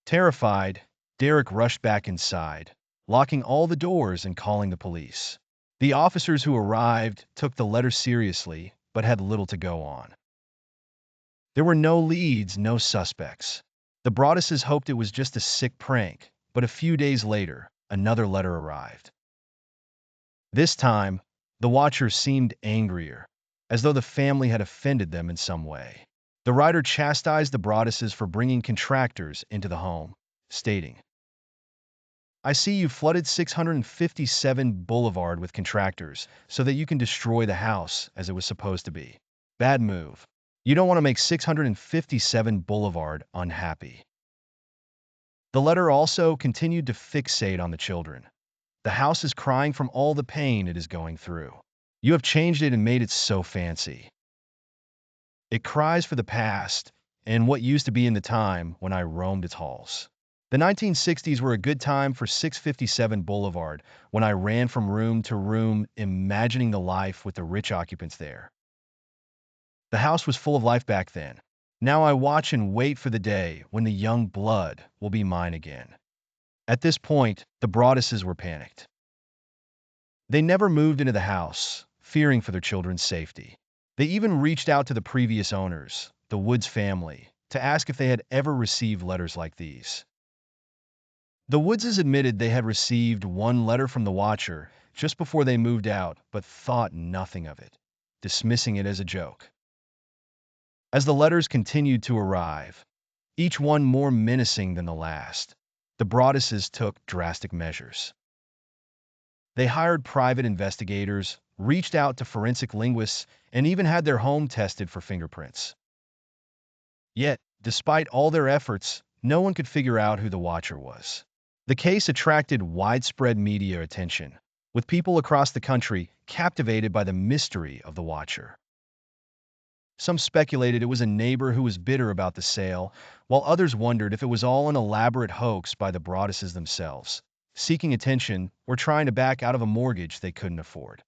Terrified, Derek rushed back inside, locking all the doors and calling the police. The officers who arrived took the letter seriously, but had little to go on. There were no leads, no suspects. The Broadduses hoped it was just a sick prank, but a few days later, another letter arrived. This time, the watchers seemed angrier, as though the family had offended them in some way. The writer chastised the Broadduses for bringing contractors into the home, stating, "I see you flooded 657 Boulevard with contractors so that you can destroy the house as it was supposed to be. Bad move. You don't want to make 657 Boulevard unhappy." The letter also continued to fixate on the children. "The house is crying from all the pain it is going through. You have changed it and made it so fancy. It cries for the past and what used to be in the time when I roamed its halls. The 1960s were a good time for 657 Boulevard when I ran from room to room imagining the life with the rich occupants there. The house was full of life back then. Now I watch and wait for the day when the young blood will be mine again." At this point, the Broadduses were panicked. They never moved into the house, fearing for their children's safety. They even reached out to the previous owners, the Woods family, to ask if they had ever received letters like these. The Woodses admitted they had received one letter from the watcher just before they moved out, but thought nothing of it, dismissing it as a joke. As the letters continued to arrive, each one more menacing than the last, the Broadduses took drastic measures. They hired private investigators, reached out to forensic linguists, and even had their home tested for fingerprints. Yet, despite all their efforts, no one could figure out who the watcher was. The case attracted widespread media attention, with people across the country captivated by the mystery of the watcher. Some speculated it was a neighbor who was bitter about the sale, while others wondered if it was all an elaborate hoax by the Broadduses themselves, seeking attention or trying to back out of a mortgage they couldn't afford.